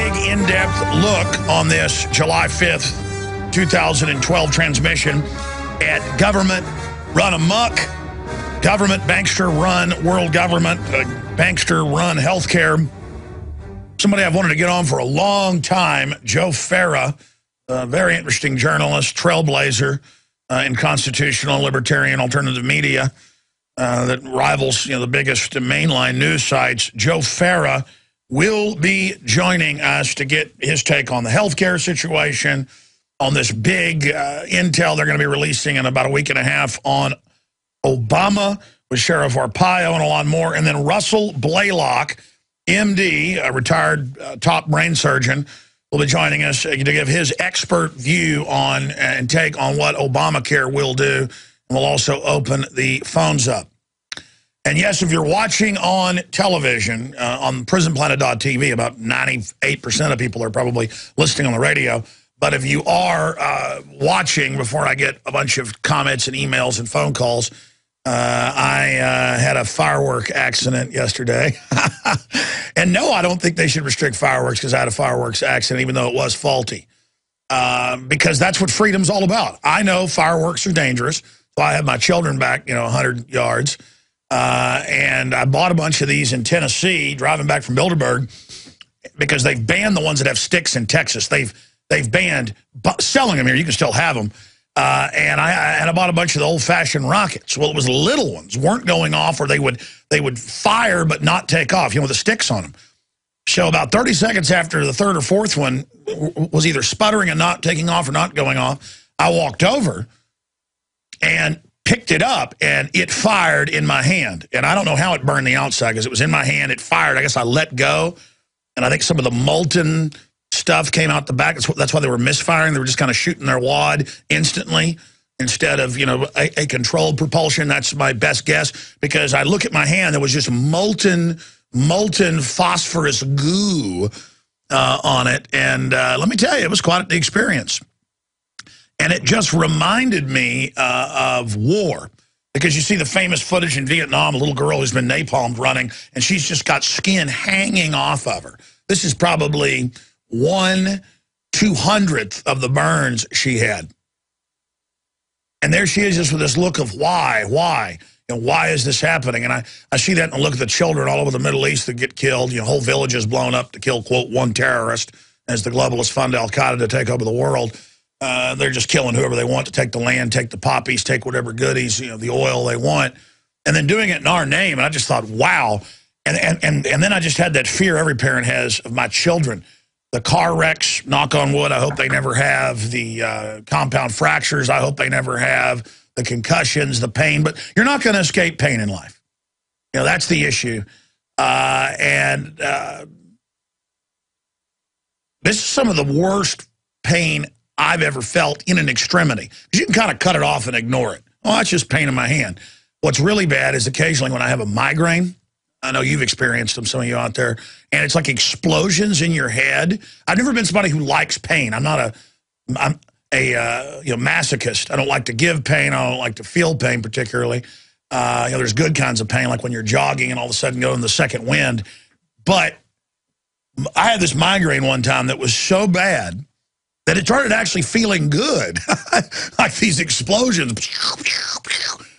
big, in-depth look on this July 5th, 2012 transmission at government run amok, government bankster-run world government, bankster-run healthcare. Somebody I've wanted to get on for a long time, Joe Farah, a very interesting journalist, trailblazer in constitutional, libertarian, alternative media that rivals, the biggest mainline news sites. Joe Farah will be joining us to get his take on the healthcare situation, on this big intel they're going to be releasing in about a week and a half on Obama with Sheriff Arpaio and a lot more. And then Russell Blaylock, MD, a retired top brain surgeon, will be joining us to give his expert view on and take on what Obamacare will do. And we'll also open the phones up. And yes, if you're watching on television, on prisonplanet.tv, about 98% of people are probably listening on the radio. But if you are watching, before I get a bunch of comments and emails and phone calls, I had a firework accident yesterday. And no, I don't think they should restrict fireworks because I had a fireworks accident, even though it was faulty. Because that's what freedom's all about. I know fireworks are dangerous, so I have my children back, 100 yards. And I bought a bunch of these in Tennessee, driving back from Bilderberg, because they've banned the ones that have sticks in Texas. They've banned selling them here. You can still have them. And I bought a bunch of the old-fashioned rockets. Well, it was little ones, weren't going off, or they would fire but not take off, with the sticks on them. So about 30 seconds after the third or fourth one was either sputtering and not taking off or not going off, I walked over and picked it up, and it fired in my hand. And I don't know how it burned the outside because it was in my hand. It fired. I guess I let go, and I think some of the molten stuff came out the back. That's why they were misfiring. They were just kind of shooting their wad instantly instead of, a controlled propulsion. That's my best guess, because I look at my hand, there was just molten phosphorus goo on it. And let me tell you, it was quite the experience. And it just reminded me of war, because you see the famous footage in Vietnam, a little girl who's been napalmed running, and she's just got skin hanging off of her. This is probably 1/200th of the burns she had. And there she is, just with this look of why? Why is this happening? And I see that in the look of the children all over the Middle East that get killed. Whole villages blown up to kill, quote, one terrorist, as the globalists fund al-Qaeda to take over the world. They're just killing whoever they want to take the land, take the poppies, take whatever goodies, the oil they want, and then doing it in our name. And I just thought, wow. And then I just had that fear every parent has of my children. The car wrecks, knock on wood, I hope they never have. The compound fractures, I hope they never have. The concussions, the pain. But you're not going to escape pain in life. That's the issue. This is some of the worst pain I've ever felt in an extremity. Because you can kind of cut it off and ignore it. Oh, that's just pain in my hand. What's really bad is occasionally when I have a migraine. I know you've experienced them, some of you out there, and it's like explosions in your head. I've never been somebody who likes pain. I'm a masochist. I don't like to give pain. I don't like to feel pain particularly. There's good kinds of pain, like when you're jogging and all of a sudden go in the second wind. But I had this migraine one time that was so bad that it started actually feeling good, like these explosions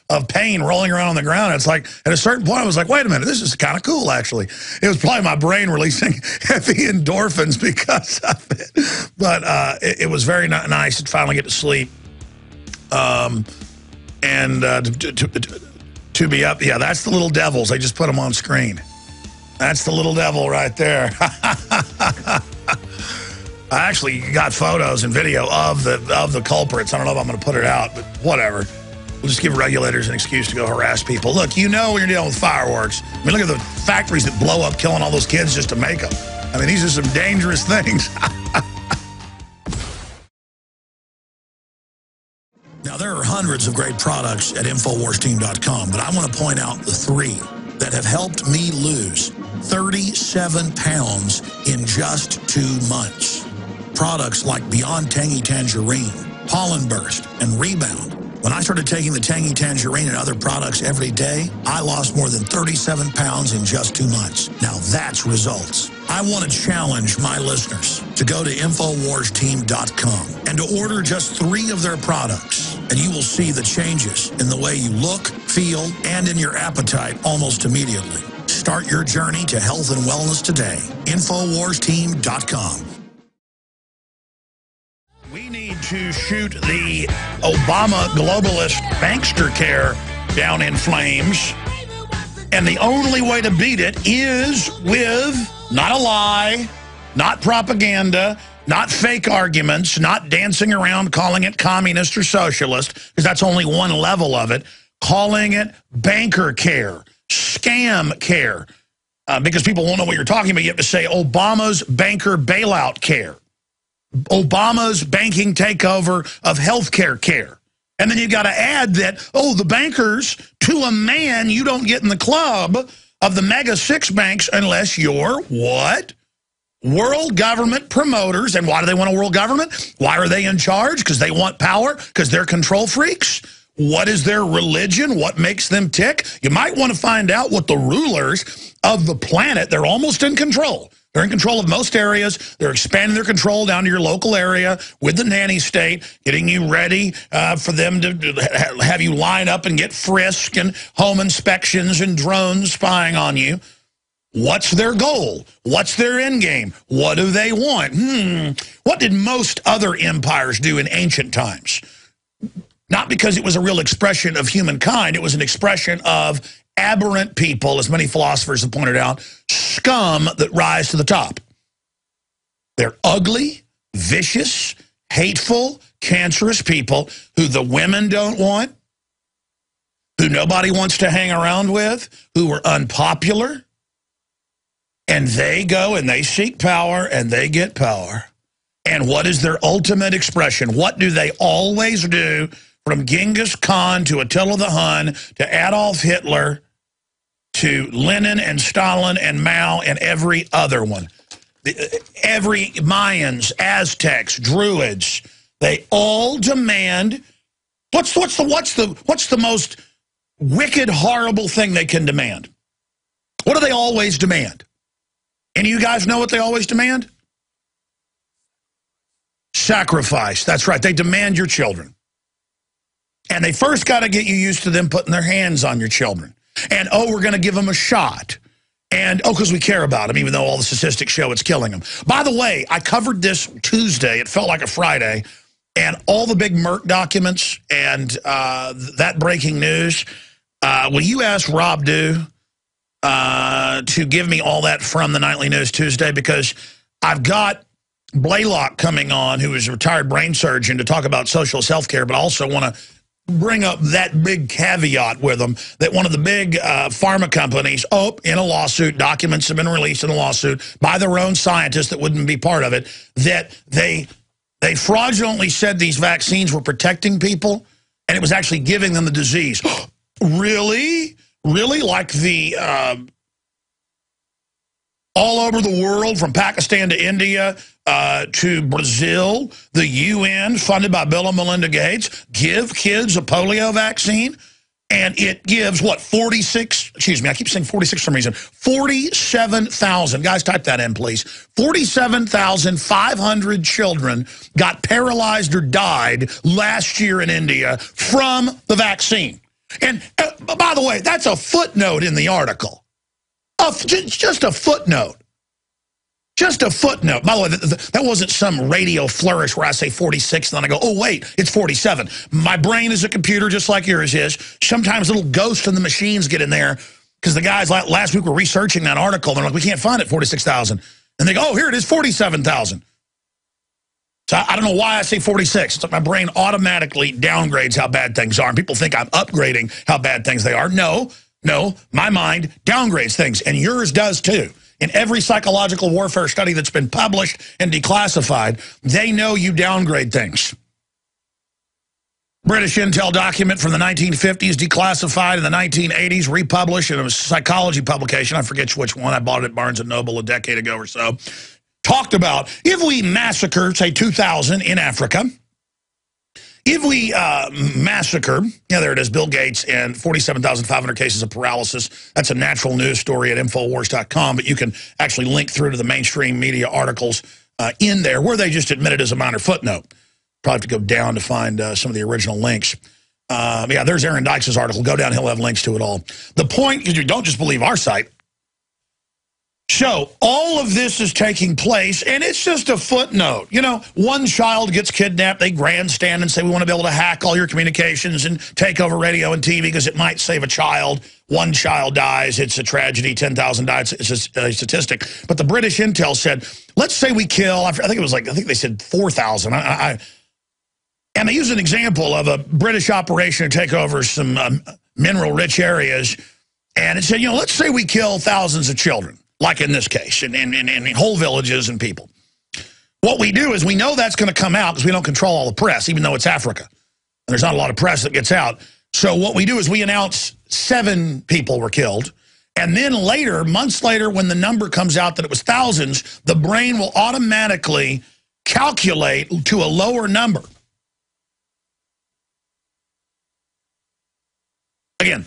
of pain rolling around on the ground. It's like, at a certain point, I was like, wait a minute, this is kind of cool, actually. It was probably my brain releasing heavy endorphins because of it. But it was very nice to finally get to sleep. And to be up, yeah, that's the little devils. They just put them on screen. That's the little devil right there. I actually got photos and video of the culprits. I don't know if I'm going to put it out, but whatever. We'll just give regulators an excuse to go harass people. Look, when you're dealing with fireworks, I mean, look at the factories that blow up, killing all those kids just to make them. I mean, these are some dangerous things. Now, there are hundreds of great products at InfoWarsTeam.com, but I want to point out the 3 that have helped me lose 37 pounds in just 2 months. Products like Beyond Tangy Tangerine, Pollen Burst, and Rebound When I started taking the tangy tangerine and other products every day, I lost more than 37 pounds in just 2 months. Now that's results. I want to challenge my listeners to go to InfoWarsTeam.com and to order just 3 of their products, and you will see the changes in the way you look, feel, and in your appetite almost immediately. Start your journey to health and wellness today. InfoWarsTeam.com. We need to shoot the Obama globalist bankster care down in flames. And the only way to beat it is with not a lie, not propaganda, not fake arguments, not dancing around calling it communist or socialist, because that's only one level of it, calling it banker care, scam care, because people won't know what you're talking about. You have to say Obama's banker bailout care. Obama's banking takeover of healthcare care. And then you got to add that, oh, the bankers, to a man, you don't get in the club of the mega 6 banks unless you're what? World government promoters. And why do they want a world government? Why are they in charge? Because they want power? Because they're control freaks? What is their religion? What makes them tick? You might want to find out what the rulers of the planet, they're almost in control. They're in control of most areas. They're expanding their control down to your local area with the nanny state, getting you ready for them to have you line up and get frisked and home inspections and drones spying on you. What's their goal? What's their end game? What do they want? What did most other empires do in ancient times? Not because it was a real expression of humankind. It was an expression of aberrant people, as many philosophers have pointed out, scum that rise to the top. They're ugly, vicious, hateful, cancerous people who the women don't want, who nobody wants to hang around with, who are unpopular, and they go and they seek power and they get power. And what is their ultimate expression? What do they always do? From Genghis Khan to Attila the Hun to Adolf Hitler to Lenin and Stalin and Mao and every other one. Every Mayans, Aztecs, Druids, they all demand, what's the most wicked, horrible thing they can demand? What do they always demand? Any of you guys know what they always demand? Sacrifice. That's right. They demand your children. And they first got to get you used to them putting their hands on your children. And, oh, we're going to give them a shot. And, oh, because we care about them, even though all the statistics show it's killing them. By the way, I covered this Tuesday. It felt like a Friday. And all the big Merck documents and that breaking news, will you ask Rob Dew to give me all that from the Nightly News Tuesday? Because I've got Blaylock coming on, who is a retired brain surgeon, to talk about social self-care, but I also want to bring up that big caveat with them that one of the big pharma companies, in a lawsuit, documents have been released in a lawsuit by their own scientists that wouldn't be part of it, that they fraudulently said these vaccines were protecting people, and it was actually giving them the disease. Really? Really? Like the all over the world, from Pakistan to India to Brazil, the UN, funded by Bill and Melinda Gates, give kids a polio vaccine, and it gives, what, 46, excuse me, I keep saying 46 for some reason, 47,000, guys, type that in, please, 47,500 children got paralyzed or died last year in India from the vaccine. And by the way, that's a footnote in the article. Just a footnote. Just a footnote. By the way, that wasn't some radio flourish where I say 46 and then I go, oh, wait, it's 47. My brain is a computer just like yours is. Sometimes little ghosts in the machines get in there because the guys last week were researching that article. And they're like, we can't find it, 46,000. And they go, oh, here it is, 47,000. So I don't know why I say 46. It's like my brain automatically downgrades how bad things are. And people think I'm upgrading how bad things they are. No, my mind downgrades things, and yours does too. In every psychological warfare study that's been published and declassified, they know you downgrade things. British intel document from the 1950s, declassified in the 1980s, republished in a psychology publication. I forget which one. I bought it at Barnes & Noble a decade ago or so. Talked about, if we massacre, say, 2,000 in Africa, If we massacre, yeah, there it is, Bill Gates and 47,500 cases of paralysis. That's a natural news story at Infowars.com, but you can actually link through to the mainstream media articles in there where they just admit it as a minor footnote. Probably have to go down to find some of the original links. Yeah, there's Aaron Dykes' article. Go down, he'll have links to it all. The point is you don't just believe our site. So all of this is taking place, and it's just a footnote. You know, one child gets kidnapped, they grandstand and say we want to be able to hack all your communications and take over radio and TV because it might save a child. One child dies, it's a tragedy, 10,000 died, it's a statistic. But the British intel said, let's say we kill, I think it was like, I think they said 4,000. And they used an example of a British operation to take over some mineral-rich areas, and it said, you know, let's say we kill thousands of children. Like in this case, in whole villages and people. What we do is we know that's going to come out because we don't control all the press, even though it's Africa. And there's not a lot of press that gets out. So what we do is we announce 7 people were killed. And then later, months later, when the number comes out that it was thousands, the brain will automatically calculate to a lower number. Again,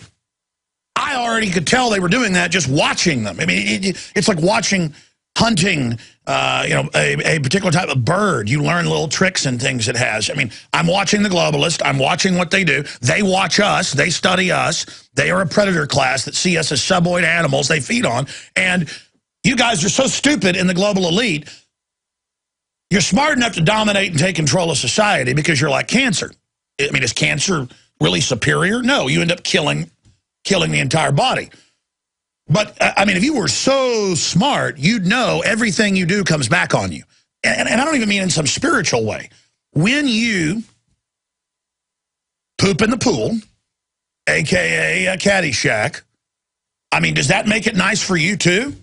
I already could tell they were doing that just watching them. I mean, it's like watching hunting, you know, a particular type of bird. You learn little tricks and things it has. I mean, I'm watching the globalist. I'm watching what they do. They watch us. They study us. They are a predator class that see us as suboid animals they feed on. And you guys are so stupid in the global elite. You're smart enough to dominate and take control of society because you're like cancer. I mean, is cancer really superior? No, you end up killing the entire body. But, I mean, if you were so smart, you'd know everything you do comes back on you. And I don't even mean in some spiritual way. When you poop in the pool, a.k.a. a Caddyshack, I mean, does that make it nice for you too?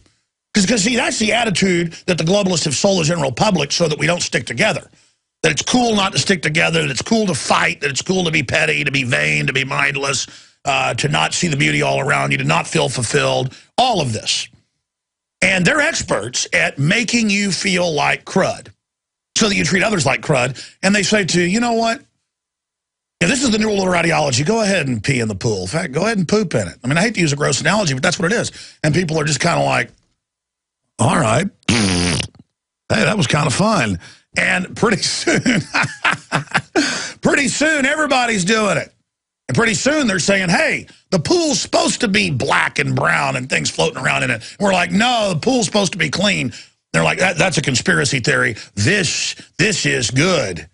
Because, see, that's the attitude that the globalists have sold the general public so that we don't stick together. That it's cool not to stick together, that it's cool to fight, that it's cool to be petty, to be vain, to be mindless, to not see the beauty all around you, to not feel fulfilled, all of this. And they're experts at making you feel like crud so that you treat others like crud. And they say to you, you know what? If this is the new order ideology, go ahead and pee in the pool. In fact, go ahead and poop in it. I mean, I hate to use a gross analogy, but that's what it is. And people are just kind of like, all right, hey, that was kind of fun. And pretty soon, everybody's doing it. And pretty soon they're saying, hey, the pool's supposed to be black and brown and things floating around in it. And we're like, no, the pool's supposed to be clean. They're like, that's a conspiracy theory. This is good.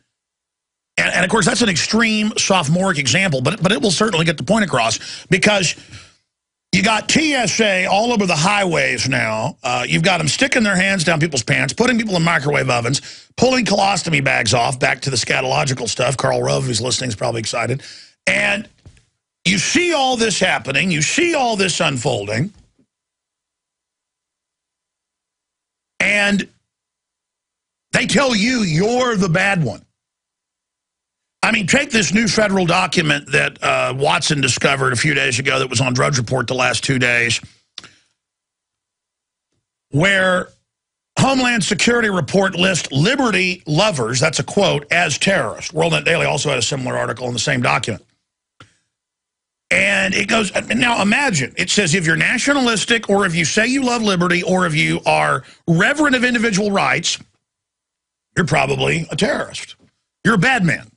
And of course, that's an extreme sophomoric example, but it will certainly get the point across because you got TSA all over the highways now. You've got them sticking their hands down people's pants, putting people in microwave ovens, pulling colostomy bags off, back to the scatological stuff. Karl Rove, who's listening, is probably excited. And you see all this happening. You see all this unfolding. And they tell you you're the bad one. I mean, take this new federal document that Watson discovered a few days ago that was on Drudge Report the last 2 days, where Homeland Security report lists liberty lovers, that's a quote, as terrorists. WorldNet Daily also had a similar article in the same document. And it goes, now imagine, it says if you're nationalistic or if you say you love liberty or if you are reverent of individual rights, you're probably a terrorist. You're a bad man.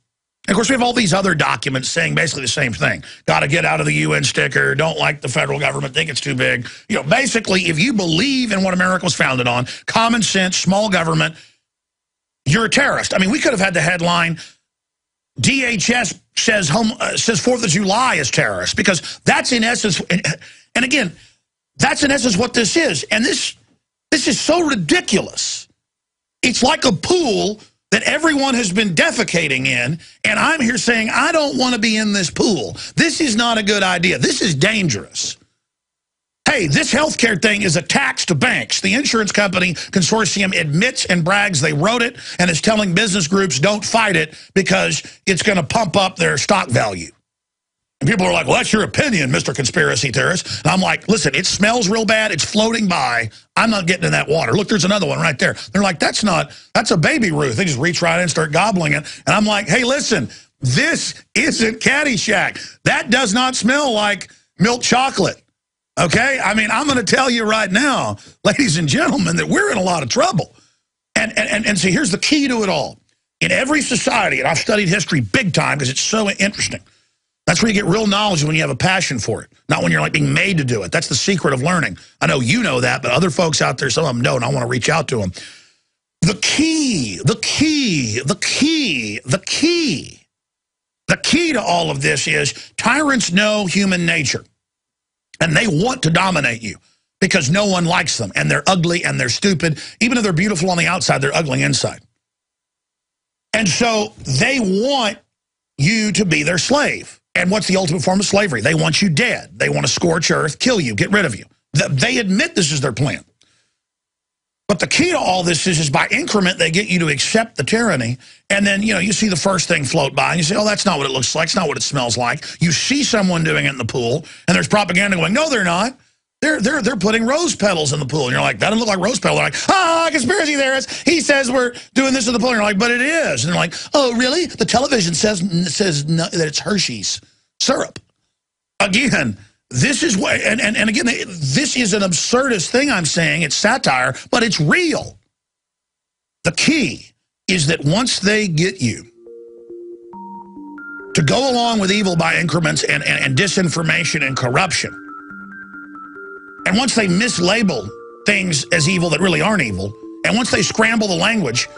And of course, we have all these other documents saying basically the same thing. Got to get out of the UN sticker, don't like the federal government, think it's too big. You know, basically, if you believe in what America was founded on, common sense, small government, you're a terrorist. I mean, we could have had the headline, DHS says 4th of July is terrorist, because that's in essence, and again, that's in essence what this is. And this is so ridiculous. It's like a pool that everyone has been defecating in, and I'm here saying, I don't want to be in this pool. This is not a good idea. This is dangerous. Hey, this healthcare thing is a tax to banks. The insurance company consortium admits and brags they wrote it and is telling business groups don't fight it because it's going to pump up their stock value. And people are like, well, that's your opinion, Mr. Conspiracy Theorist. And I'm like, listen, it smells real bad. It's floating by. I'm not getting in that water. Look, there's another one right there. They're like, that's a baby Ruth. They just reach right in and start gobbling it. And I'm like, hey, listen, this isn't Caddyshack. That does not smell like milk chocolate. Okay? I mean, I'm going to tell you right now, ladies and gentlemen, that we're in a lot of trouble. And see, here's the key to it all. In every society, and I've studied history big time because it's so interesting. That's where you get real knowledge when you have a passion for it, not when you're like being made to do it. That's the secret of learning. I know you know that, but other folks out there, some of them don't. I want to reach out to them. The key to all of this is tyrants know human nature, and they want to dominate you because no one likes them, and they're ugly and they're stupid. Even if they're beautiful on the outside, they're ugly inside. And so they want you to be their slave. And what's the ultimate form of slavery? They want you dead. They want to scorch earth, kill you, get rid of you. They admit this is their plan. But the key to all this is by increment, they get you to accept the tyranny. And then, you see the first thing float by and you say, oh, that's not what it looks like. It's not what it smells like. You see someone doing it in the pool and there's propaganda going, no, they're not. They're putting rose petals in the pool. And you're like, that doesn't look like rose petals. They're like, conspiracy theorist. He says we're doing this in the pool. And you're like, but it is. And they're like, oh, really? The television says no, that it's Hershey's syrup. Again, this is what, and again, this is an absurdist thing I'm saying. It's satire, but it's real. The key is that once they get you to go along with evil by increments and disinformation and corruption, and once they mislabel things as evil that really aren't evil, and once they scramble the language,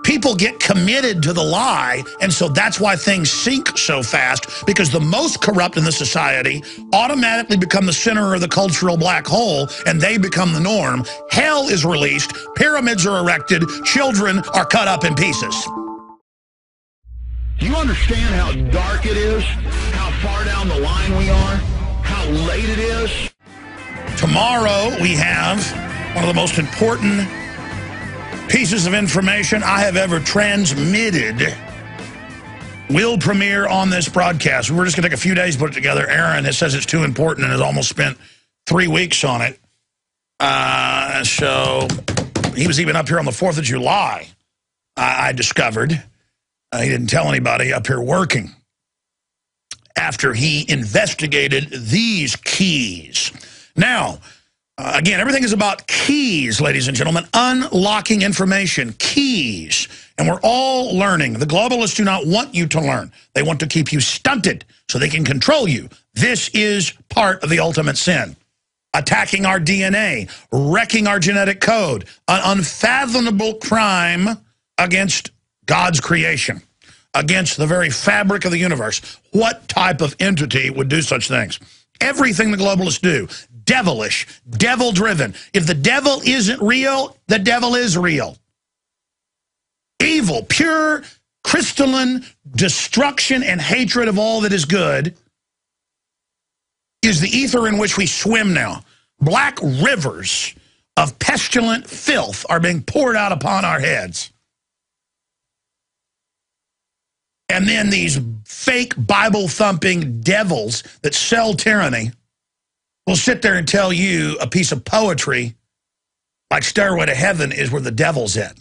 people get committed to the lie, and so that's why things sink so fast, because the most corrupt in the society automatically become the center of the cultural black hole, and they become the norm. Hell is released, pyramids are erected, children are cut up in pieces. Do you understand how dark it is? How far down the line we are? How late it is? Tomorrow we have one of the most important pieces of information I have ever transmitted. Will premiere on this broadcast. We're just going to take a few days to put it together. Aaron says it's too important and has almost spent 3 weeks on it. So he was even up here on the 4th of July, I discovered. He didn't tell anybody up here working after he investigated these keys. Now, again, everything is about keys, ladies and gentlemen, unlocking information, keys. And we're all learning. The globalists do not want you to learn. They want to keep you stunted so they can control you. This is part of the ultimate sin. Attacking our DNA, wrecking our genetic code, an unfathomable crime against God's creation, against the very fabric of the universe. What type of entity would do such things? Everything the globalists do, devilish, devil-driven. If the devil isn't real, the devil is real. Evil, pure, crystalline destruction and hatred of all that is good is the ether in which we swim now. Black rivers of pestilent filth are being poured out upon our heads. And then these fake Bible-thumping devils that sell tyranny will sit there and tell you a piece of poetry like Stairway to Heaven is where the devil's at.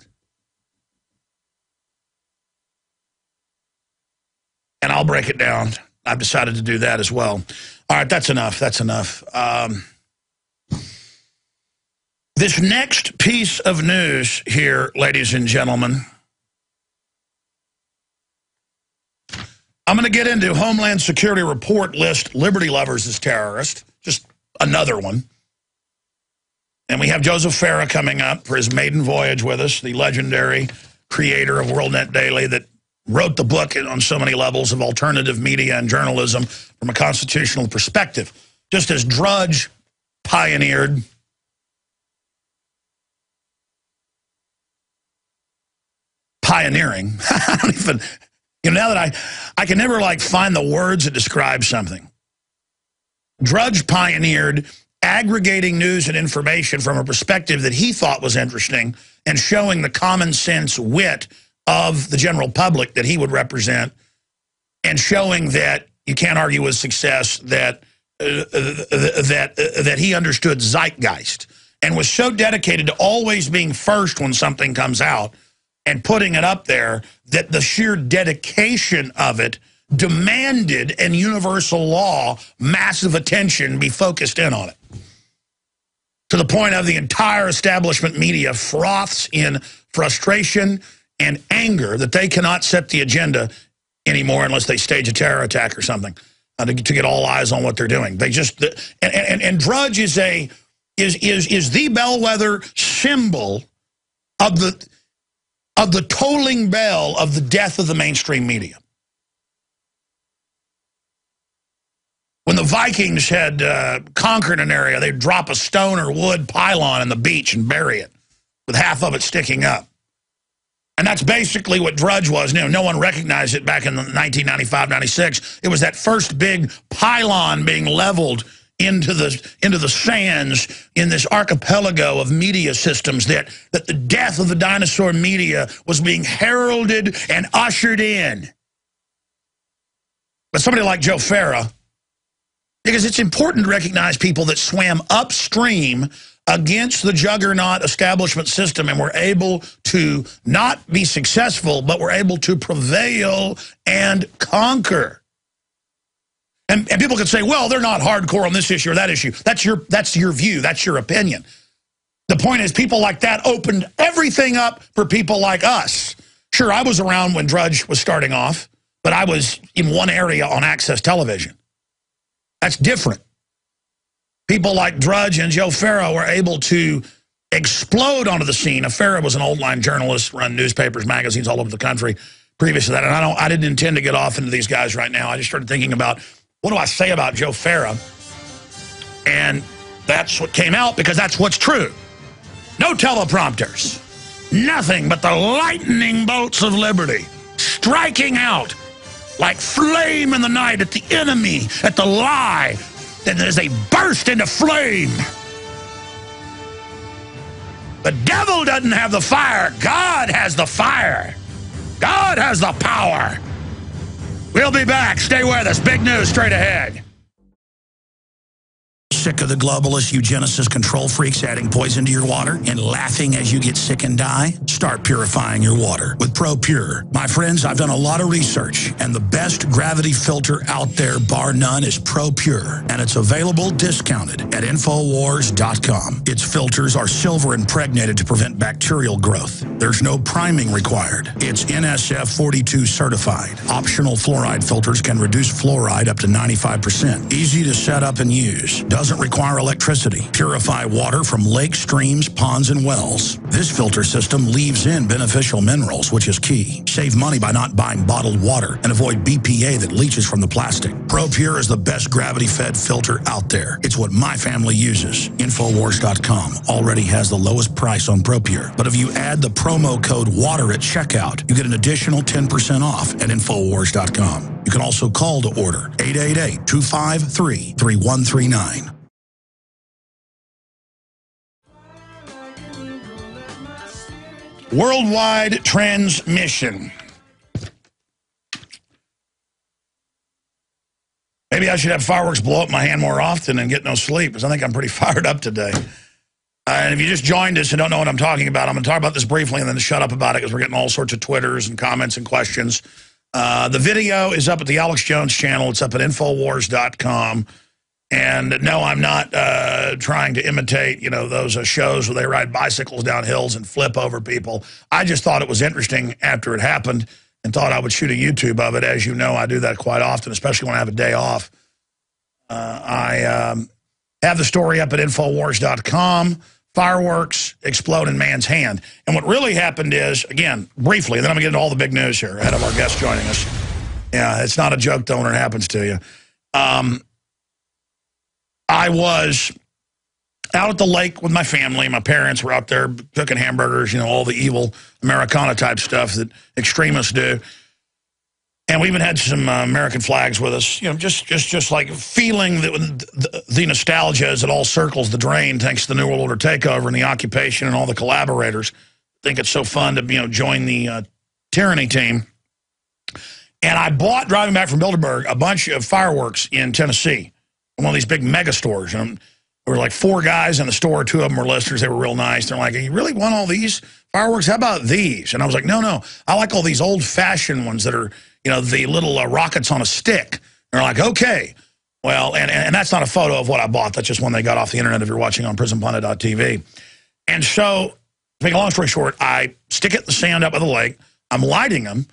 And I'll break it down. I've decided to do that as well. All right, that's enough. That's enough. This next piece of news here, ladies and gentlemen, I'm going to get into Homeland Security report list liberty lovers as terrorists. Just another one. And we have Joseph Farah coming up for his maiden voyage with us, the legendary creator of WorldNet Daily that wrote the book on so many levels of alternative media and journalism from a constitutional perspective. Just as Drudge pioneered pioneering. I don't even... now that I can never find the words that describe something. Drudge pioneered aggregating news and information from a perspective that he thought was interesting and showing the common sense wit of the general public that he would represent and showing that you can't argue with success that that he understood zeitgeist and was so dedicated to always being first when something comes out and putting it up there that the sheer dedication of it demanded in universal law massive attention be focused in on it. To the point of the entire establishment media froths in frustration and anger that they cannot set the agenda anymore unless they stage a terror attack or something to get all eyes on what they're doing. They just and Drudge is the bellwether symbol of the tolling bell of the death of the mainstream media. When the Vikings had conquered an area, they'd drop a stone or wood pylon on the beach and bury it with half of it sticking up. And that's basically what Drudge was. No one recognized it back in 1995, 96. It was that first big pylon being leveled into the sands in this archipelago of media systems that the death of the dinosaur media was being heralded and ushered in. But somebody like Joe Farah, because it's important to recognize people that swam upstream against the juggernaut establishment system and were able to not be successful, but were able to prevail and conquer. And people could say, well, they're not hardcore on this issue or that issue. That's your view. That's your opinion. The point is, people like that opened everything up for people like us. Sure, I was around when Drudge was starting off, but I was in one area on Access Television. That's different. People like Drudge and Joe Farah were able to explode onto the scene. Farah was an old-line journalist, run newspapers, magazines all over the country previous to that. And I didn't intend to get off into these guys right now. I just started thinking about, what do I say about Joe Farah? And that's what came out, because that's what's true. No teleprompters. Nothing but the lightning bolts of liberty striking out like flame in the night at the enemy, at the lie, and as they burst into flame. The devil doesn't have the fire. God has the fire. God has the power. We'll be back. Stay with us. Big news straight ahead. Sick of the globalist eugenicist control freaks adding poison to your water and laughing as you get sick and die? Start purifying your water with ProPure. My friends, I've done a lot of research, and the best gravity filter out there, bar none, is ProPure, and it's available discounted at Infowars.com. Its filters are silver impregnated to prevent bacterial growth. There's no priming required. It's NSF 42 certified. Optional fluoride filters can reduce fluoride up to 95%. Easy to set up and use. Doesn't require electricity. Purify water from lakes, streams, ponds, and wells. This filter system leaves in beneficial minerals, which is key. Save money by not buying bottled water and avoid BPA that leaches from the plastic. ProPure is the best gravity-fed filter out there. It's what my family uses. Infowars.com already has the lowest price on ProPure. But if you add the promo code WATER at checkout, you get an additional 10% off at Infowars.com. You can also call to order 888-253-3139. Worldwide transmission. Maybe I should have fireworks blow up my hand more often and get no sleep, because I think I'm pretty fired up today. And if you just joined us and don't know what I'm talking about, I'm going to talk about this briefly and then shut up about it, because we're getting all sorts of Twitters and comments and questions. The video is up at the Alex Jones channel. It's up at Infowars.com. And no, I'm not trying to imitate, those shows where they ride bicycles down hills and flip over people. I just thought it was interesting after it happened and thought I would shoot a YouTube of it. As you know, I do that quite often, especially when I have a day off. I have the story up at Infowars.com. Fireworks explode in man's hand. And what really happened is, again, briefly, and then I'm going to get into all the big news here ahead of our guest joining us. Yeah, it's not a joke, though, when it happens to you. I was out at the lake with my family. My parents were out there cooking hamburgers, all the evil Americana type stuff that extremists do. And we even had some American flags with us, just like feeling that the nostalgia as it all circles the drain thanks to the New World Order takeover and the occupation and all the collaborators. I think it's so fun to, join the tyranny team. And I bought, driving back from Bilderberg, a bunch of fireworks in Tennessee, one of these big mega stores. And there were like 4 guys in the store. 2 of them were listeners. They were real nice. They're like, you really want all these fireworks? How about these? And I was like, no. I like all these old-fashioned ones that are, you know, the little rockets on a stick. They're like, okay. Well, and that's not a photo of what I bought. That's just one they got off the internet if you're watching on prisonplanet.tv. And so, to make a long story short, I stick it in the sand up by the lake. I'm lighting them,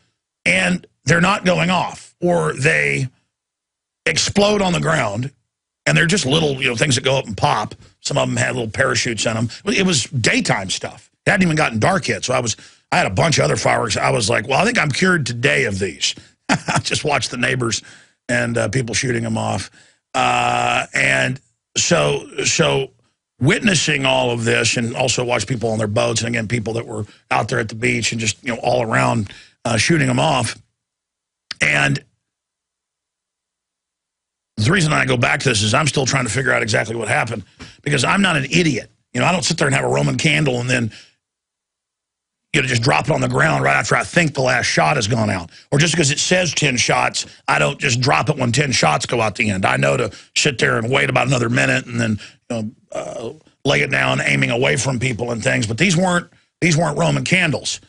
and they're not going off. Or they explode on the ground, and they're just little, you know, things that go up and pop. Some of them had little parachutes in them. It was daytime stuff. It hadn't even gotten dark yet, so I had a bunch of other fireworks. I was like, well, I think I'm cured today of these. I just watched the neighbors and people shooting them off. And so witnessing all of this, and also watch people on their boats, and again, people that were out there at the beach and just, you know, all around shooting them off. And the reason I go back to this is I'm still trying to figure out exactly what happened, because I'm not an idiot. You know, I don't sit there and have a Roman candle and then, you know, just drop it on the ground right after I think the last shot has gone out. Or just because it says 10 shots, I don't just drop it when 10 shots go out the end. I know to sit there and wait about another minute and then, you know, lay it down, aiming away from people and things. But these weren't Roman candles.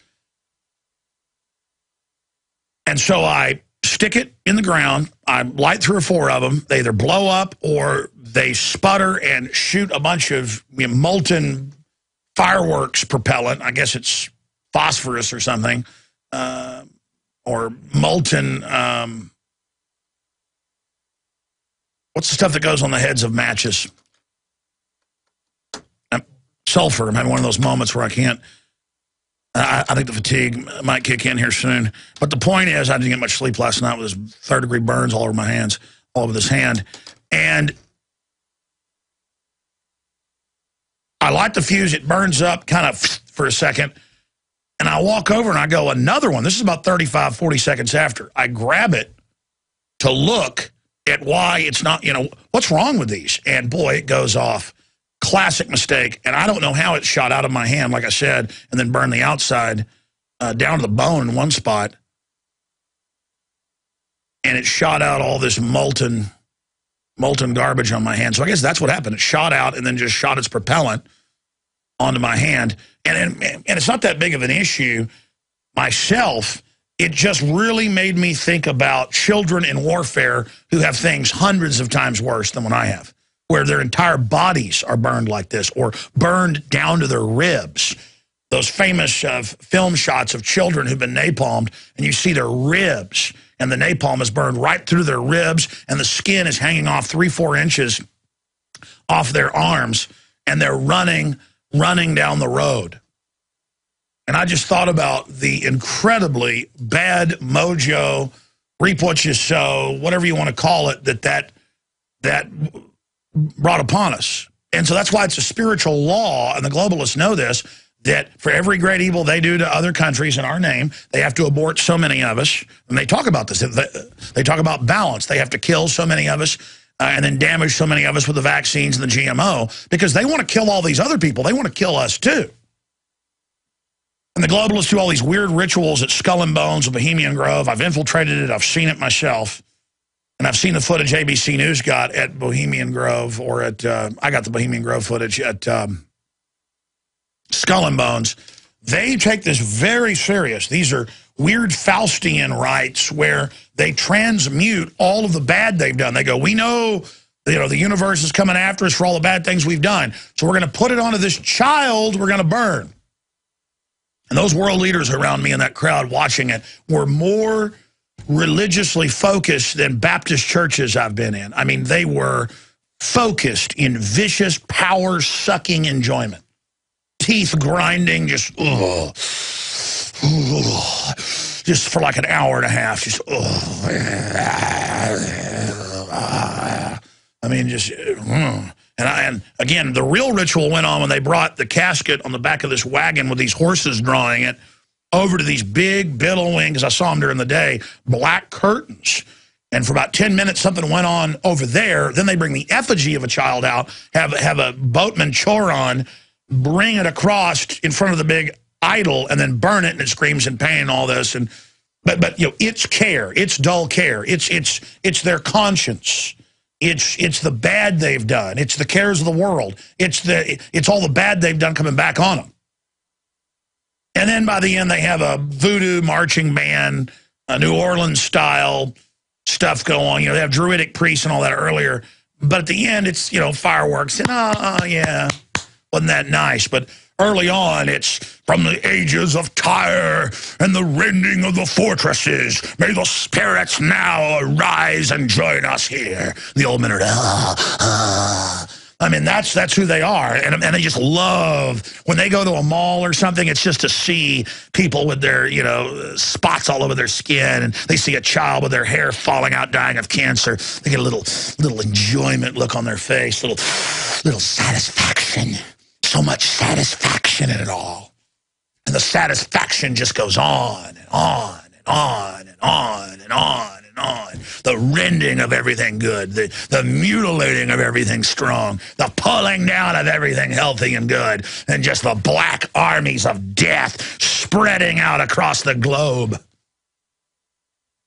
And so I stick it in the ground. I light 3 or 4 of them. They either blow up or they sputter and shoot a bunch of, you know, molten fireworks propellant. I guess it's phosphorus or something, or molten, what's the stuff that goes on the heads of matches? Sulfur. I'm having one of those moments where I can't, I think the fatigue might kick in here soon. But the point is, I didn't get much sleep last night with this 3rd-degree burns all over my hands, all over this hand. And I light the fuse. It burns up kind of for a second. And I walk over and I go, another one. This is about 35, 40 seconds after. I grab it to look at why it's not, you know, what's wrong with these? And boy, it goes off. Classic mistake. And I don't know how it shot out of my hand, like I said, and then burned the outside down to the bone in one spot. And it shot out all this molten garbage on my hand. So I guess that's what happened. It shot out and then just shot its propellant onto my hand. And it's not that big of an issue myself. It just really made me think about children in warfare who have things hundreds of times worse than what I have, where their entire bodies are burned like this or burned down to their ribs. Those famous film shots of children who've been napalmed, and you see their ribs, and the napalm is burned right through their ribs, and the skin is hanging off 3-4 inches off their arms, and they're running down the road. And I just thought about the incredibly bad mojo, reap what you sow, whatever you want to call it, that brought upon us. And so that's why it's a spiritual law, and the globalists know this, that for every great evil they do to other countries in our name, they have to abort so many of us. And they talk about this. They talk about balance. They have to kill so many of us and then damage so many of us with the vaccines and the GMO, because they want to kill all these other people. They want to kill us too. And the globalists do all these weird rituals at Skull and Bones of Bohemian Grove. I've infiltrated it. I've seen it myself. And I've seen the footage ABC News got at Bohemian Grove, or at, I got the Bohemian Grove footage at Skull and Bones. They take this very serious. These are weird Faustian rites where they transmute all of the bad they've done. They go, we know, you know, the universe is coming after us for all the bad things we've done. So we're going to put it onto this child we're going to burn. And those world leaders around me in that crowd watching it were more religiously focused than Baptist churches I've been in. I mean, they were focused in vicious, power-sucking enjoyment. Teeth grinding, just for like an hour and a half, just I mean, just and again, the real ritual went on when they brought the casket on the back of this wagon with these horses drawing it over to these big billowing, because I saw them during the day, black curtains. And for about 10 minutes, something went on over there. Then they bring the effigy of a child out, have a boatman choron, bring it across in front of the big idol, and then burn it, and it screams in pain and all this. And But you know, it's care, it's dull care, it's their conscience, it's the bad they've done, it's the cares of the world, it's all the bad they've done coming back on them. And then by the end, they have a voodoo marching band, a New Orleans style stuff go on. You know, they have druidic priests and all that earlier. But at the end, it's, you know, fireworks. And, yeah, wasn't that nice. But early on, it's from the ages of Tyre and the rending of the fortresses. May the spirits now arise and join us here. The old men are, I mean, that's who they are. And they just love, when they go to a mall or something, it's just to see people with their, you know, spots all over their skin. And they see a child with their hair falling out, dying of cancer. They get a little enjoyment look on their face, little satisfaction. So much satisfaction in it all. And the satisfaction just goes on and on and on and on and on and on. The rending of everything good, the mutilating of everything strong, the pulling down of everything healthy and good, and just the black armies of death spreading out across the globe.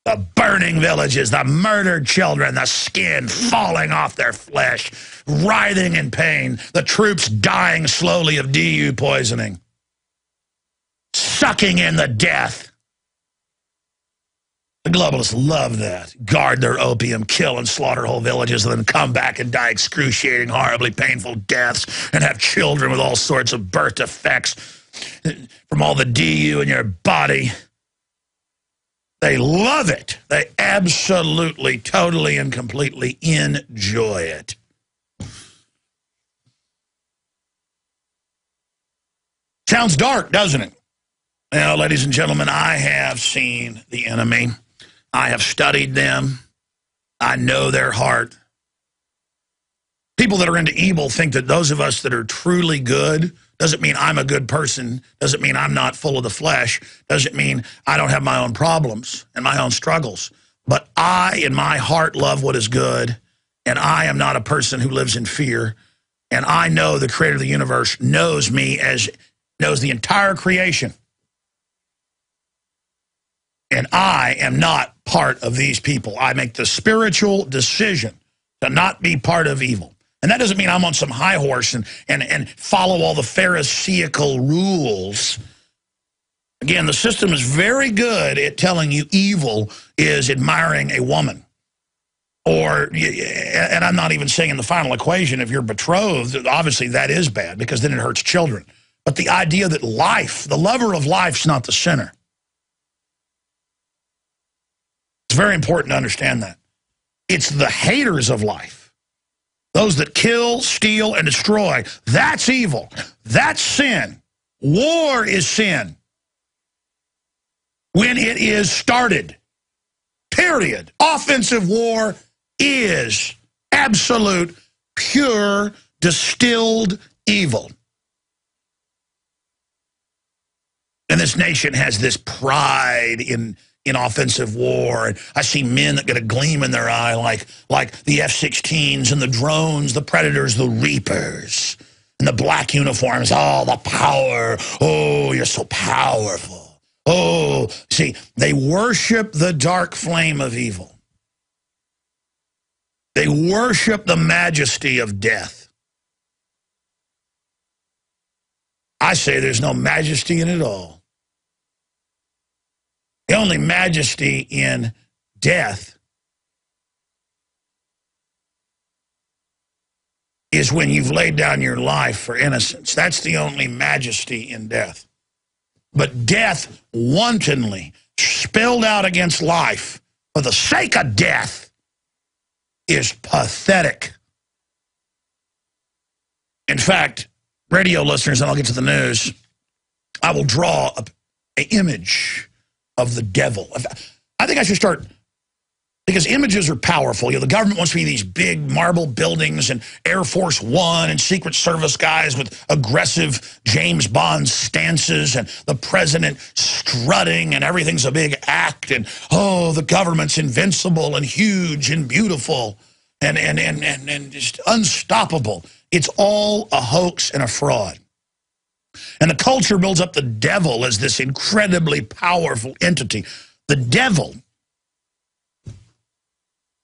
The burning villages, the murdered children, the skin falling off their flesh, writhing in pain, the troops dying slowly of DU poisoning, sucking in the death. The globalists love that. Guard their opium, kill and slaughter whole villages, and then come back and die excruciating, horribly painful deaths, and have children with all sorts of birth defects from all the DU in your body. They love it. They absolutely, totally, and completely enjoy it. Sounds dark, doesn't it? Well, ladies and gentlemen, I have seen the enemy. I have studied them. I know their heart. People that are into evil think that those of us that are truly good, doesn't mean I'm a good person, doesn't mean I'm not full of the flesh, doesn't mean I don't have my own problems and my own struggles. But I, in my heart, love what is good, and I am not a person who lives in fear. And I know the creator of the universe knows me, as knows the entire creation. And I am not part of these people. I make the spiritual decision to not be part of evil. And that doesn't mean I'm on some high horse and follow all the Pharisaical rules. Again, the system is very good at telling you evil is admiring a woman. Or, and I'm not even saying in the final equation, if you're betrothed, obviously that is bad because then it hurts children. But the idea that life, the lover of life's not the sinner. It's very important to understand that. It's the haters of life. Those that kill, steal, and destroy. That's evil. That's sin. War is sin. When it is started. Period. Offensive war is absolute, pure, distilled evil. And this nation has this pride in offensive war. And I see men that get a gleam in their eye like the F-16s and the drones, the Predators, the Reapers, and the black uniforms. Oh, the power. Oh, you're so powerful. Oh, see, they worship the dark flame of evil. They worship the majesty of death. I say there's no majesty in it all. The only majesty in death is when you've laid down your life for innocence. That's the only majesty in death. But death wantonly spilled out against life for the sake of death is pathetic. In fact, radio listeners, and I'll get to the news, I will draw an image of the devil. I think I should start, because images are powerful. You know, the government wants to be these big marble buildings and Air Force One and Secret Service guys with aggressive James Bond stances and the president strutting and everything's a big act and, oh, the government's invincible and huge and beautiful and just unstoppable. It's all a hoax and a fraud. And the culture builds up the devil as this incredibly powerful entity. The devil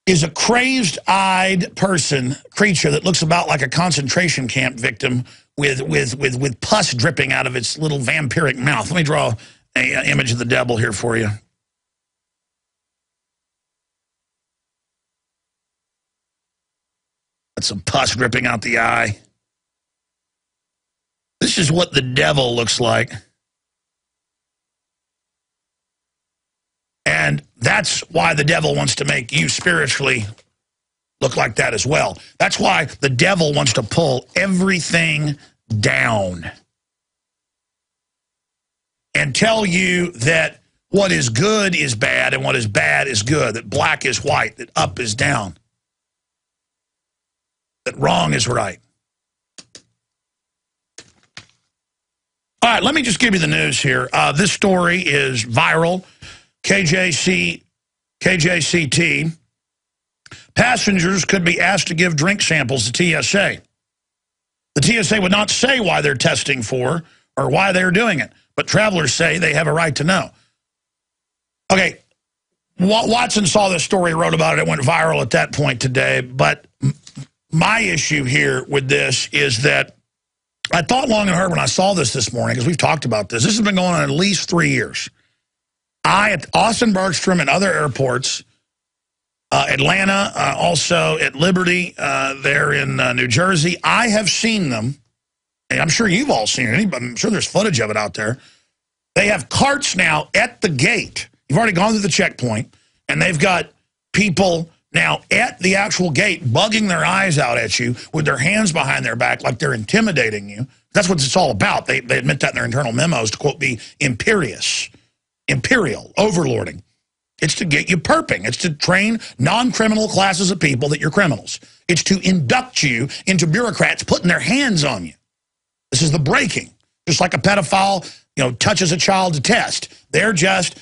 is a crazed-eyed creature that looks about like a concentration camp victim with pus dripping out of its little vampiric mouth. Let me draw an image of the devil here for you. That's some pus dripping out the eye. This is what the devil looks like. And that's why the devil wants to make you spiritually look like that as well. That's why the devil wants to pull everything down and tell you that what is good is bad and what is bad is good, that black is white, that up is down, that wrong is right. All right, let me just give you the news here. This story is viral. KJCT. Passengers could be asked to give drink samples to TSA. The TSA would not say why they're testing for or why they're doing it, but travelers say they have a right to know. Okay, Watson saw this story, wrote about it. It went viral at that point today, but my issue here with this is that I thought long and hard when I saw this morning, because we've talked about this. This has been going on at least 3 years. At Austin Bergstrom and other airports, Atlanta, also at Liberty, there in New Jersey, I have seen them, and I'm sure you've all seen it. I'm sure there's footage of it out there. They have carts now at the gate. You've already gone through the checkpoint, and they've got people now at the actual gate bugging their eyes out at you with their hands behind their back like they're intimidating you. That's what it's all about. They admit that in their internal memos to, quote, be imperial, overlording. It's to get you perping. It's to train non-criminal classes of people that you're criminals. It's to induct you into bureaucrats putting their hands on you. This is the breaking. Just like a pedophile, touches a child to test. They're just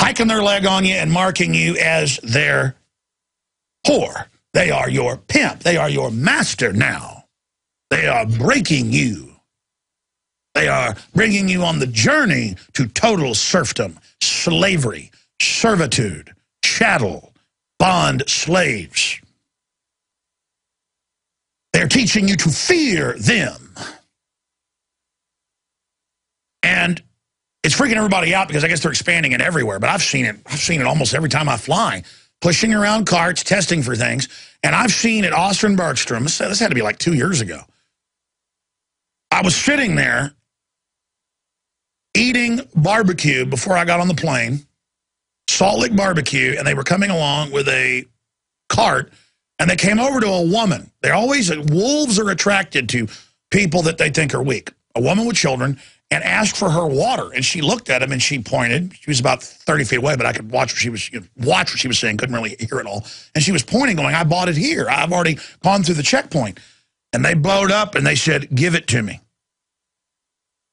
hiking their leg on you and marking you as their whore. They are your pimp. They are your master now. They are breaking you. They are bringing you on the journey to total serfdom, slavery, servitude, chattel, bond slaves. They're teaching you to fear them. And it's freaking everybody out because I guess they're expanding it everywhere. But I've seen it almost every time I fly, pushing around carts, testing for things. And I've seen at Austin Bergstrom, this had to be like 2 years ago. I was sitting there eating barbecue before I got on the plane, Salt Lick barbecue, and they were coming along with a cart, and they came over to a woman. Wolves are attracted to people that they think are weak. A woman with children, and asked for her water. And she looked at him and she pointed. She was about 30 feet away, but I could watch what she was saying, couldn't really hear it all. And she was pointing, going, I bought it here. I've already gone through the checkpoint. And they blowed up and they said, give it to me.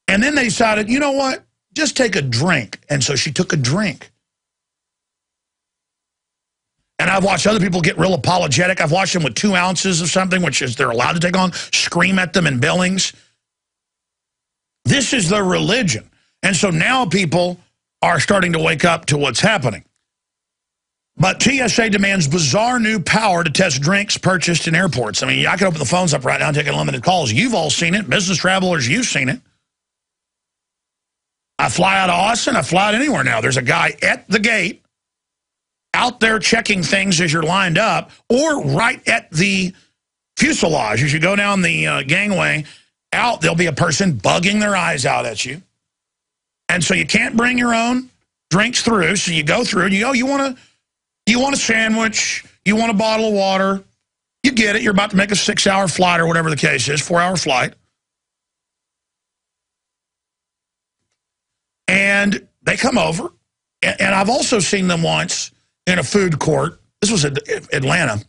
And then they decided, you know what? Just take a drink. And so she took a drink. And I've watched other people get real apologetic. I've watched them with 2 ounces of something, which is they're allowed to take on, scream at them in Billings. This is their religion. And so now people are starting to wake up to what's happening. But TSA demands bizarre new power to test drinks purchased in airports. I mean, I can open the phones up right now and take unlimited calls. You've all seen it. Business travelers, you've seen it. I fly out of Austin. I fly out anywhere now. There's a guy at the gate out there checking things as you're lined up, or right at the fuselage. As you go down the gangway out, there'll be a person bugging their eyes out at you. And so you can't bring your own drinks through. So you go through and you go, you want a sandwich, you want a bottle of water, you get it. You're about to make a 6-hour flight or whatever the case is, 4-hour flight. And they come over. And I've also seen them once in a food court. This was in Atlanta.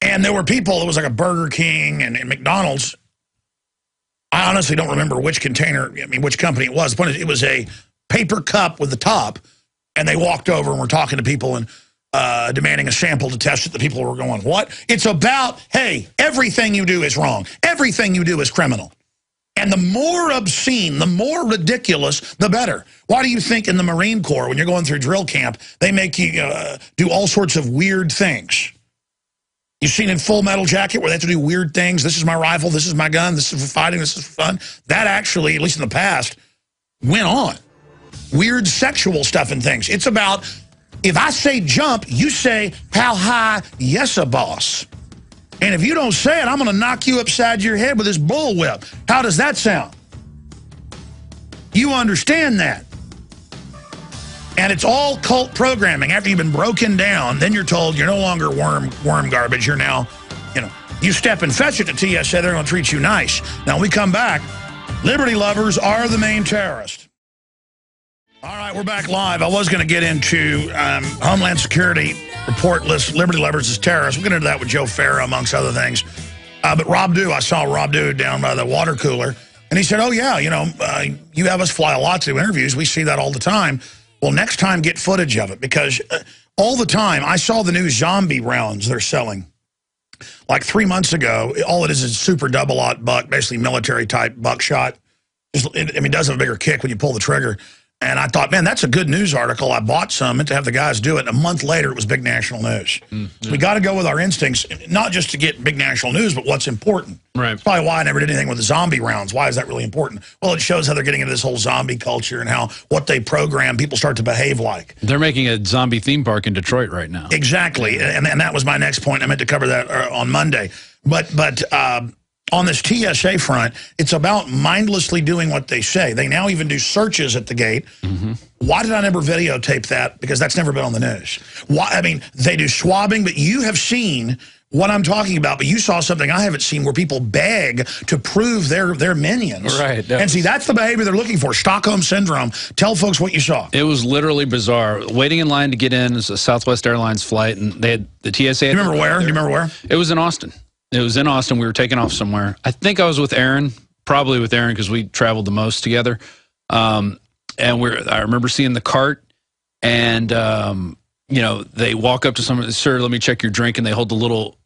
And there were people, it was like a Burger King and McDonald's. I honestly don't remember which which company it was. It was a paper cup with the top. And they walked over and were talking to people and demanding a sample to test it. The people were going, what? It's about, hey, everything you do is wrong. Everything you do is criminal. And the more obscene, the more ridiculous, the better. Why do you think in the Marine Corps, when you're going through drill camp, they make you do all sorts of weird things? You've seen in Full Metal Jacket where they have to do weird things. This is my rifle, this is my gun, this is for fighting, this is for fun. That actually, at least in the past, went on. Weird sexual stuff and things. It's about, if I say jump, you say, how high? Yes, a boss. And if you don't say it, I'm going to knock you upside your head with this bullwhip. How does that sound? You understand that. And it's all cult programming. After you've been broken down, then you're told you're no longer worm garbage. You're now, you step and fetch it to TSA, they're going to treat you nice. Now, when we come back, liberty lovers are the main terrorists. All right, we're back live. I was going to get into Homeland Security report list, liberty lovers as terrorists. We'll get into that with Joe Farah, amongst other things. But Rob Dew, I saw Rob Dew down by the water cooler, and he said, oh, yeah, you have us fly a lot to do interviews. We see that all the time. Well, next time, get footage of it, because all the time, I saw the new zombie rounds they're selling. Like 3 months ago, all it is super double-aught buck, basically military-type buckshot. It does have a bigger kick when you pull the trigger. And I thought, man, that's a good news article. I bought some, meant to have the guys do it. And a month later, it was big national news. So we got to go with our instincts, not just to get big national news, but what's important. Right. That's probably why I never did anything with the zombie rounds. Why is that really important? Well, it shows how they're getting into this whole zombie culture and how what they program, people start to behave like. They're making a zombie theme park in Detroit right now. Exactly. And that was my next point. I meant to cover that on Monday. But on this TSA front, it's about mindlessly doing what they say. They now even do searches at the gate. Why did I never videotape that? Because that's never been on the news. Why? I mean, they do swabbing, but you have seen what I'm talking about, but you saw something I haven't seen where people beg to prove they're minions. Right. And see, that's the behavior they're looking for. Stockholm Syndrome. Tell folks what you saw. It was literally bizarre. Waiting in line to get in is a Southwest Airlines flight, and they had the TSA. Do you remember where? Do you remember where? It was in Austin. It was in Austin. We were taking off somewhere. I think I was with Aaron, probably with Aaron because we traveled the most together. And I remember seeing the cart, and they walk up to someone, sir, let me check your drink, and they hold the little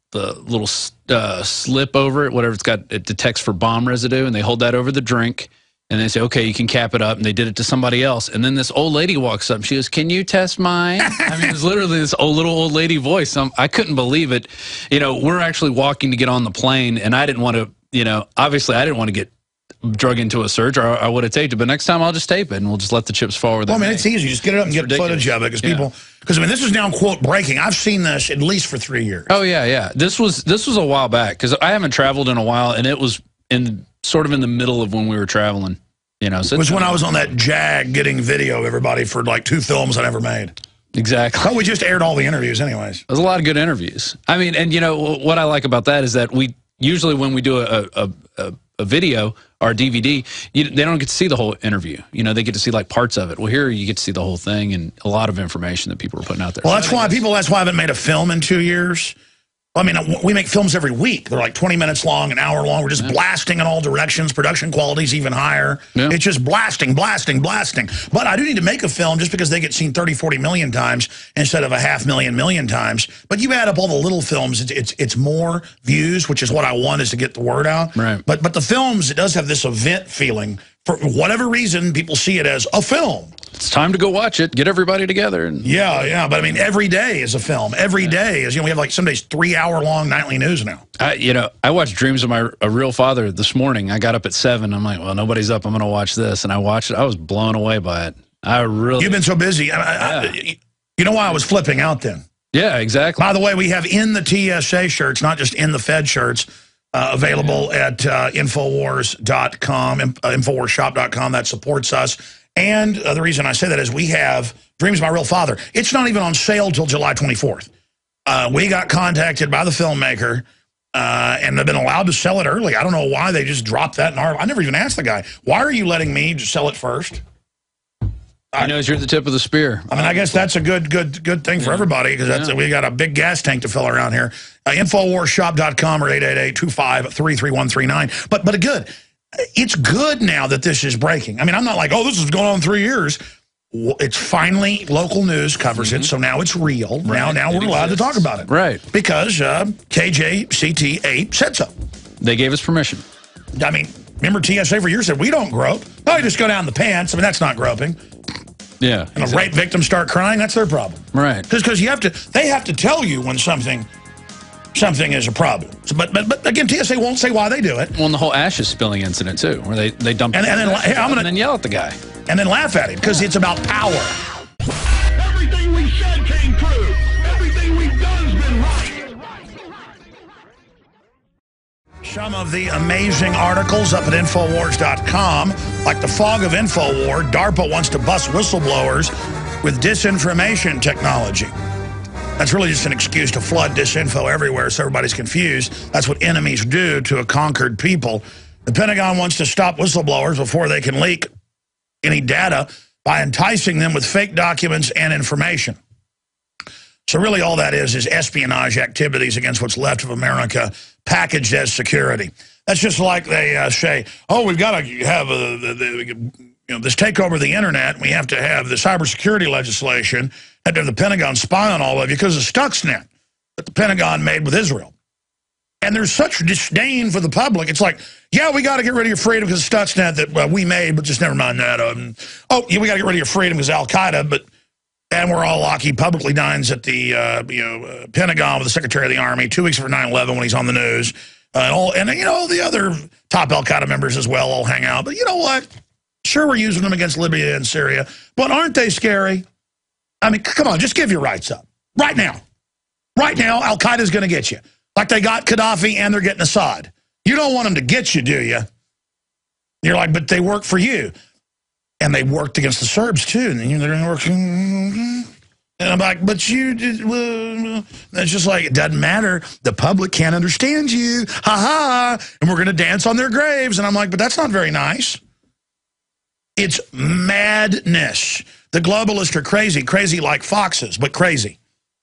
slip over it, whatever it detects for bomb residue, and they hold that over the drink. And they say, okay, you can cap it up. And they did it to somebody else. And then this old lady walks up. And she goes, can you test mine? I mean, it's literally this little old lady voice. I couldn't believe it. We're actually walking to get on the plane. And I didn't want to, obviously I didn't want to get drug into a search, or I would have taped it. But next time I'll just tape it, and we'll just let the chips fall where they may. It's easy. Just get it up and get footage of it. Because this is now, quote, breaking. I've seen this at least for 3 years. Oh, yeah. This was a while back, because I haven't traveled in a while, and it was sort of in the middle of when we were traveling. So it was when I was on that Jag getting video of everybody for like 2 films I never made. Exactly. Well, we just aired all the interviews anyways. There's a lot of good interviews. I mean, and what I like about that is that we usually, when we do a video or DVD, they don't get to see the whole interview. They get to see like parts of it. Well, here you get to see the whole thing and a lot of information that people are putting out there. Well, that's why I haven't made a film in 2 years. I mean, we make films every week. They're like 20 minutes long, an hour long. We're just blasting in all directions. Production quality's even higher. Yeah. It's just blasting. But I do need to make a film just because they get seen 30, 40 million times instead of a 500,000 million times. But you add up all the little films, it's more views, which is what I want, is to get the word out. Right. But the films, it does have this event feeling. For whatever reason, people see it as a film. It's time to go watch it. Get everybody together. Yeah. But I mean, every day is a film. Every day is, we have like some days 3-hour-long nightly news now. I watched Dreams of a Real Father this morning. I got up at 7. I'm like, well, nobody's up. I'm going to watch this. And I watched it. I was blown away by it. You've been so busy. You know why I was flipping out then? Yeah, exactly. By the way, we have in the TSA shirts, not just in the Fed shirts, available at Infowars.com, InfoWarsShop.com. That supports us. And the reason I say that is we have Dreams of My Real Father. It's not even on sale till July 24th. We got contacted by the filmmaker, and they've been allowed to sell it early. I don't know why they just dropped that in our... I never even asked the guy, why are you letting me just sell it first? He knows you're at the tip of the spear. I mean, I guess that's a good thing for everybody, because we got a big gas tank to fill around here. InfoWarsShop.com or 888-253-3139. But good. It's good now that this is breaking. I mean, I'm not like, oh, this is going on 3 years. It's finally, local news covers it, so now it's real. Right. Now we're allowed to talk about it. Right. Because KJCT8 said so. They gave us permission. I mean, Remember TSA for years said, we don't grope. Oh, you just go down the pants. I mean, that's not groping. Yeah. And a rape victim start crying, that's their problem. Right. Because they have to tell you when something is a problem. So, but again, TSA won't say why they do it. Well, and the whole ashes spilling incident, too, where they dump and then yell at the guy. And then laugh at him, because it's about power. Everything we said came true. Everything we've done's been right. Some of the amazing articles up at Infowars.com, like the fog of Infowar, DARPA wants to bust whistleblowers with disinformation technology. That's really just an excuse to flood disinfo everywhere so everybody's confused. That's what enemies do to a conquered people. The Pentagon wants to stop whistleblowers before they can leak any data by enticing them with fake documents and information. So really all that is espionage activities against what's left of America packaged as security. That's just like they say, oh, we've got to have this takeover of the internet. We have to have the cybersecurity legislation, have to have the Pentagon spy on all of you because of Stuxnet that the Pentagon made with Israel. And there's such disdain for the public. It's like, yeah, we got to get rid of your freedom because of Stuxnet that we made, but just never mind that. Oh, yeah, we got to get rid of your freedom because of Al-Qaeda, and we're all Lockheed publicly dines at the Pentagon with the Secretary of the Army 2 weeks before 9/11 when he's on the news. And the other top Al-Qaeda members as well all hang out. But you know what? Sure, we're using them against Libya and Syria, but aren't they scary? I mean, come on, just give your rights up. Right now. Right now, Al-Qaeda's going to get you. Like they got Gaddafi and they're getting Assad. You don't want them to get you, do you? You're like, but they work for you. And they worked against the Serbs, too. And they're going to work. And I'm like, but you did. Well, it's just like, it doesn't matter. The public can't understand you. Ha ha. And we're going to dance on their graves. And I'm like, but that's not very nice. It's madness. The globalists are crazy. Crazy like foxes, but crazy.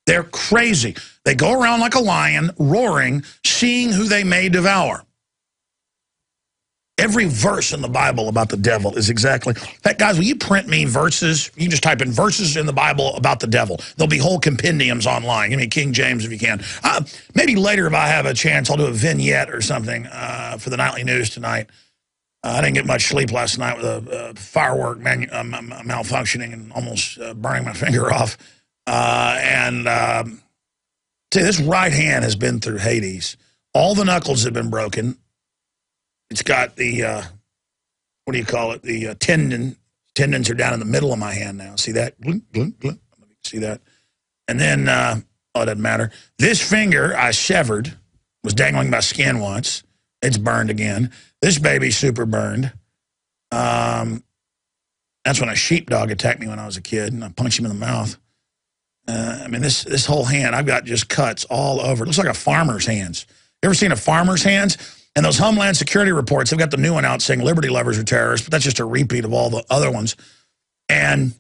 They're crazy. They go around like a lion, roaring, seeing who they may devour. Every verse in the Bible about the devil is exactly... In fact, guys, will you print me verses? You can just type in verses in the Bible about the devil. There'll be whole compendiums online. Give me King James if you can. Maybe later if I have a chance, I'll do a vignette or something for the nightly news tonight. I didn't get much sleep last night with a firework malfunctioning and almost burning my finger off. See, this right hand has been through Hades. All the knuckles have been broken. It's got the, what do you call it? The tendon. Tendons are down in the middle of my hand now. See that? Blink, blink, blink. See that? And then, it doesn't matter. This finger I severed, was dangling by skin once. It's burned again. This baby's super burned. That's when a sheepdog attacked me when I was a kid, and I punched him in the mouth. I mean, this whole hand, I've got just cuts all over. It looks like a farmer's hands. You ever seen a farmer's hands? And those Homeland Security reports, they've got the new one out saying liberty lovers are terrorists, but that's just a repeat of all the other ones. And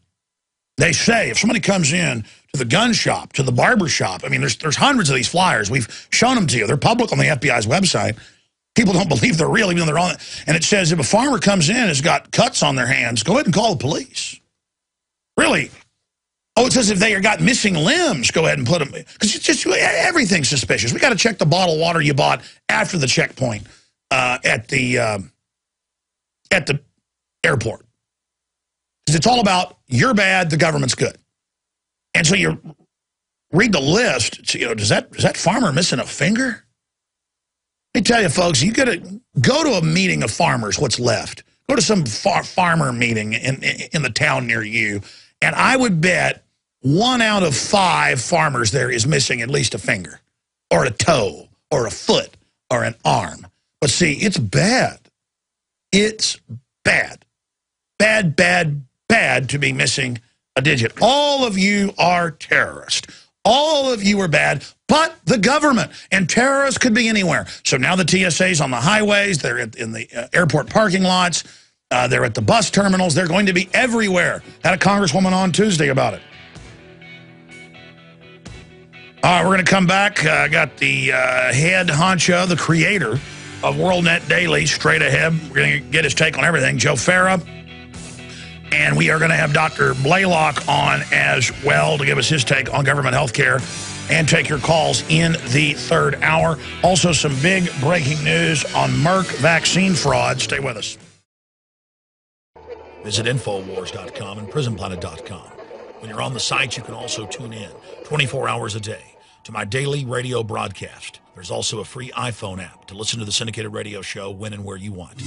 they say if somebody comes in to the gun shop, to the barber shop, I mean, there's hundreds of these flyers. We've shown them to you. They're public on the FBI's website. People don't believe they're real, even though they're on it. And it says if a farmer comes in and has got cuts on their hands, go ahead and call the police. Really? Oh, it says if they got missing limbs, go ahead and put them. Because it's just everything's suspicious. We got to check the bottled water you bought after the checkpoint at the airport. Because it's all about you're bad, the government's good. And so you read the list. Is that farmer missing a finger? Let me tell you, folks, you got to go to a meeting of farmers. What's left? Go to some farmer meeting in the town near you. And I would bet 1 out of 5 farmers there is missing at least a finger or a toe or a foot or an arm. But see, it's bad. It's bad. Bad, bad, bad to be missing a digit. All of you are terrorists. All of you are bad, but the government. And terrorists could be anywhere. So now the TSA's on the highways. They're in the airport parking lots. They're at the bus terminals. They're going to be everywhere. Had a congresswoman on Tuesday about it. All right, we're going to come back. I got the head honcho, the creator of WorldNet Daily, straight ahead. We're going to get his take on everything, Joe Farah. And we are going to have Dr. Blaylock on as well to give us his take on government health care and take your calls in the third hour. Also, some big breaking news on Merck vaccine fraud. Stay with us. Visit Infowars.com and PrisonPlanet.com. When you're on the site, you can also tune in 24 hours a day to my daily radio broadcast. There's also a free iPhone app to listen to the syndicated radio show when and where you want.